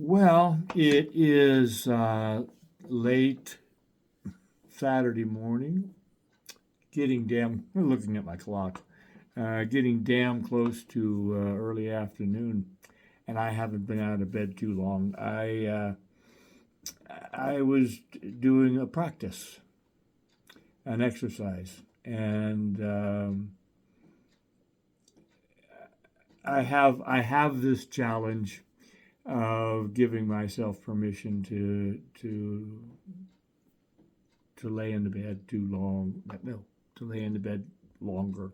Well, it is late Saturday morning, getting damn, looking at my clock, getting damn close to early afternoon, and I haven't been out of bed too long. I was doing a practice, an exercise, and I have this challenge of giving myself permission to lay in the bed too long. No, to lay in the bed longer,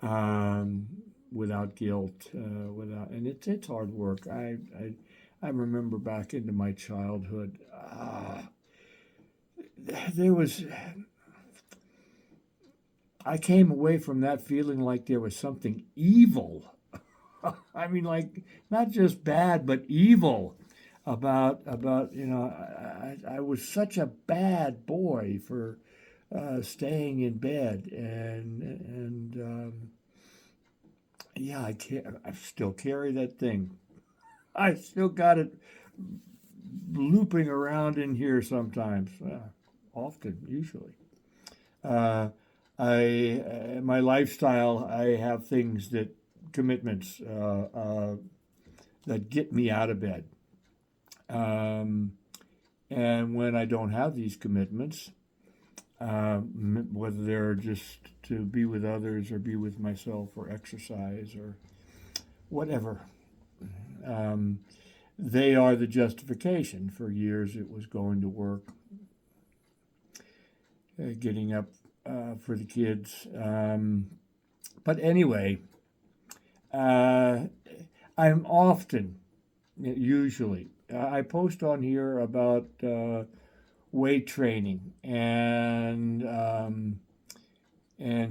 um, without guilt, and it's hard work. I remember back into my childhood. There was I came away from that feeling like there was something evil. I mean, like not just bad, but evil about I was such a bad boy for staying in bed and yeah, I still carry that thing. I still got it looping around in here sometimes, often, usually. Uh, my lifestyle. I have things that commitments that get me out of bed. Um, and when I don't have these commitments, whether they're just to be with others or be with myself or exercise or whatever, um, they are the justification. For years, it was going to work, getting up for the kids. But anyway, uh, I'm often, usually, I post on here about weight training and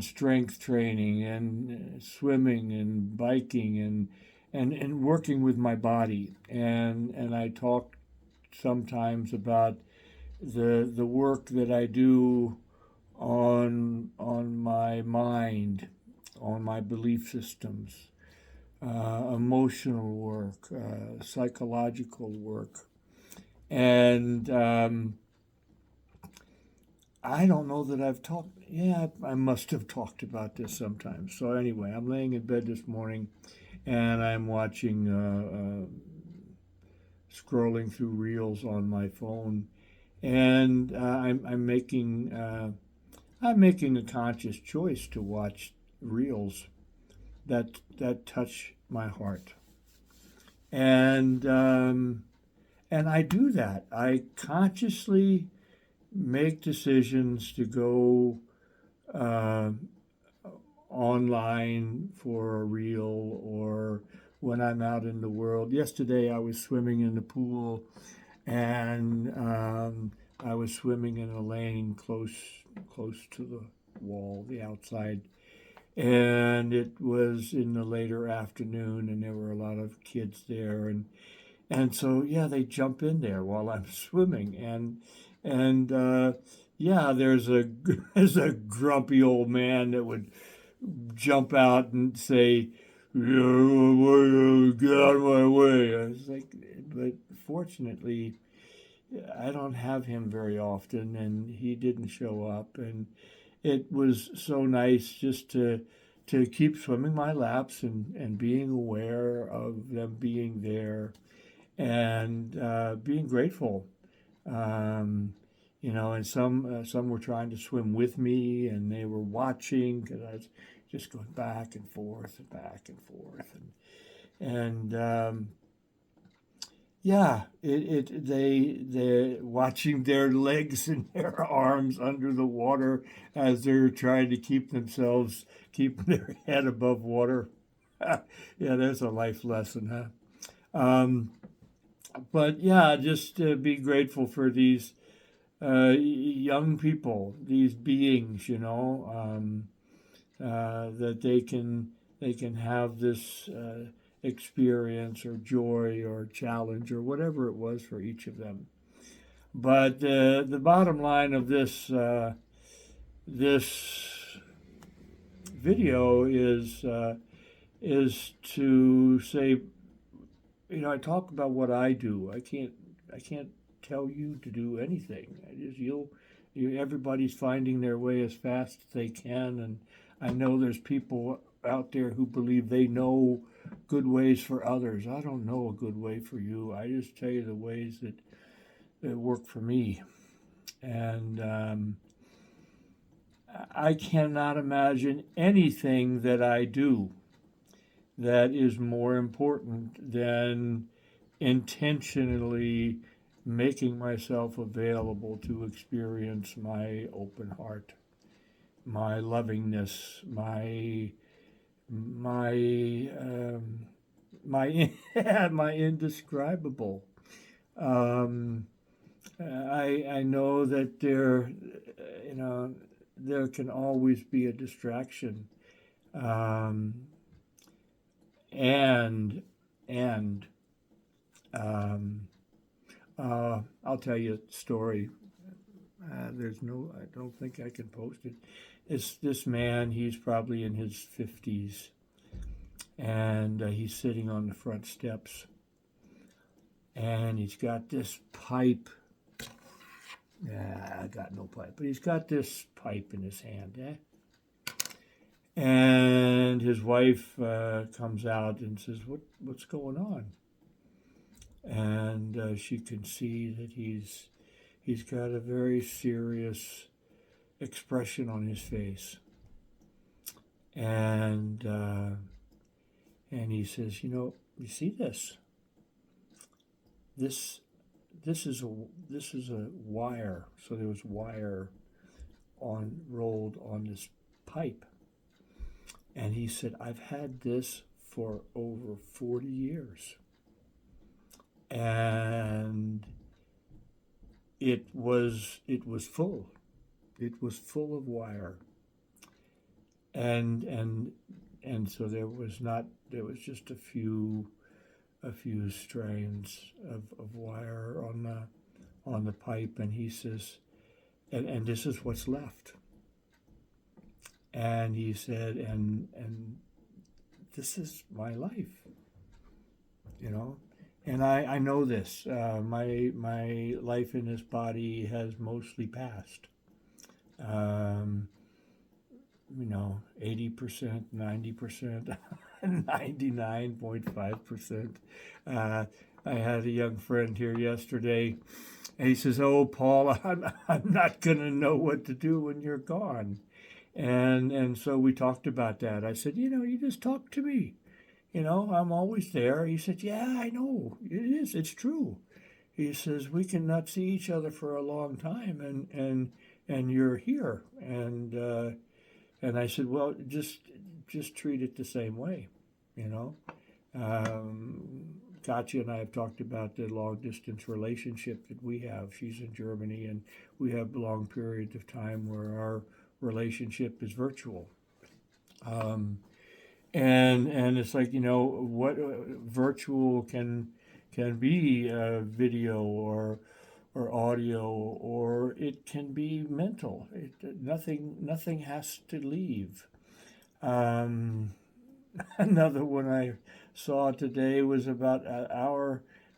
strength training and swimming and biking and working with my body and I talk sometimes about the work that I do on my mind, on my belief systems, emotional work, psychological work, and I don't know that I've talked. Yeah, I must have talked about this sometimes. So anyway, I'm laying in bed this morning, and I'm watching, scrolling through reels on my phone, and I'm making a conscious choice to watch reels that touch my heart, and and I do that. I consciously make decisions to go uh, online for a reel or when I'm out in the world. Yesterday, I was swimming in the pool and I was swimming in a lane close to the wall, the outside. And it was in the later afternoon, and there were a lot of kids there, and so yeah, they jump in there while I'm swimming, and yeah, there's a grumpy old man that would jump out and say, "Yeah, get out of my way." I was like, but fortunately, I don't have him very often, and he didn't show up, and it was so nice just to keep swimming my laps and being aware of them being there and being grateful. Um, and some were trying to swim with me, and they were watching because I was just going back and forth, and yeah, they're watching their legs and their arms under the water as they're trying to keep their head above water. Yeah, there's a life lesson, huh? But yeah, just be grateful for these young people, these beings, that they can have this experience or joy or challenge or whatever it was for each of them. But the bottom line of this video is to say, I talk about what I do. I can't tell you to do anything. Everybody's finding their way as fast as they can, and I know there's people out there who believe they know good ways for others. I don't know a good way for you. I just tell you the ways that work for me, and I cannot imagine anything that I do that is more important than intentionally making myself available to experience my open heart, my lovingness, my my indescribable. Um, I know that there can always be a distraction, um, and and um, I'll tell you a story. I don't think I can post it. It's this man. He's probably in his 50s, and he's sitting on the front steps, and he's got this pipe. I got no pipe, but he's got this pipe in his hand. And his wife comes out and says, "What's going on?" And she can see that he's got a very serious expression on his face, and he says, "You see this? This this is a wire. So there was wire rolled on this pipe." And he said, "I've had this for over 40 years. And it was full. It was full of wire. And so there was just a few strands of wire on the pipe." And he says, and this is what's left. And he said, and this is my life, And I know this. My life in this body has mostly passed. 80%, 90%, 99.5%. I had a young friend here yesterday, and he says, "Oh, Paul, I'm not going to know what to do when you're gone." And so we talked about that. I said, "You just talk to me. I'm always there." He said, "Yeah, I know. It is. It's true." He says, "We can not see each other for a long time, and you're here." And I said, "Well, just treat it the same way, Katya and I have talked about the long distance relationship that we have. She's in Germany, and we have long periods of time where our relationship is virtual. And it's like, what virtual can be video or audio, or it can be mental. Nothing has to leave. Another one I saw today was about that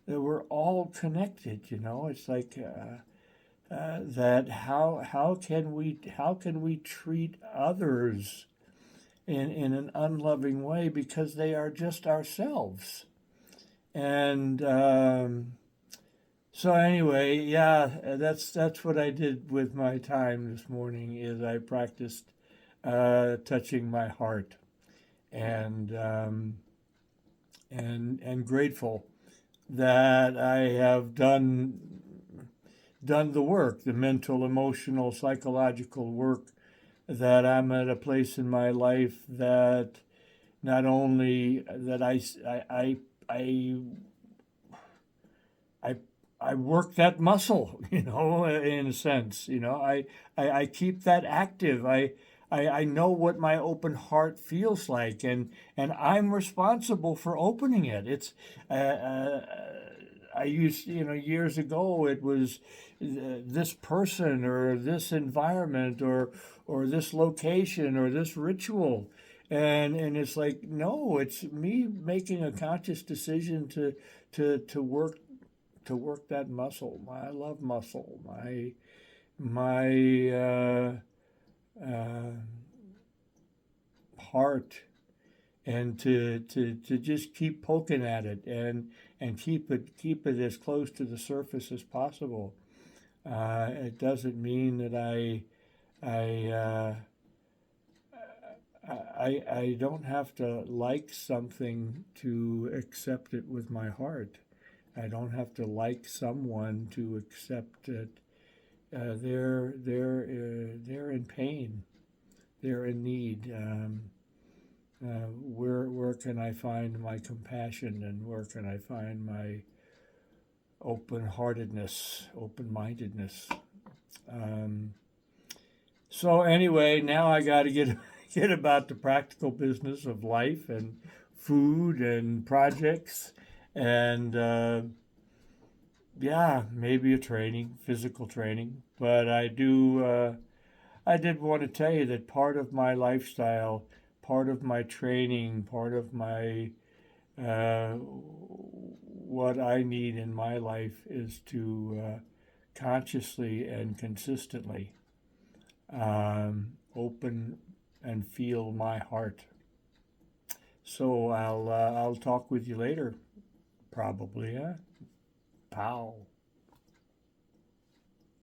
we're all connected. It's like that. How can we treat others in an unloving way because they are just ourselves? And so anyway, yeah, that's what I did with my time this morning. Is I practiced touching my heart, and grateful that I have done the work, the mental, emotional, psychological work, that I'm at a place in my life that not only that I work that muscle, in a sense. I keep that active. I know what my open heart feels like, and I'm responsible for opening it. It's I used, years ago, it was this person or this environment or this location or this ritual. And it's like, no, it's me making a conscious decision to to work that muscle. I love muscle. My uh, heart, and to just keep poking at it and keep it as close to the surface as possible. It doesn't mean that I I don't have to like something to accept it with my heart. I don't have to like someone to accept it. They're in pain. They're in need. Where can I find my compassion, and where can I find my open-heartedness, open-mindedness? Um, so anyway, now I got to get about the practical business of life and food and projects, and yeah, maybe a training, physical training. But I did want to tell you that part of my lifestyle, part of my training, part of my what I need in my life is to consciously and consistently open and feel my heart. So I'll talk with you later, probably. Pow.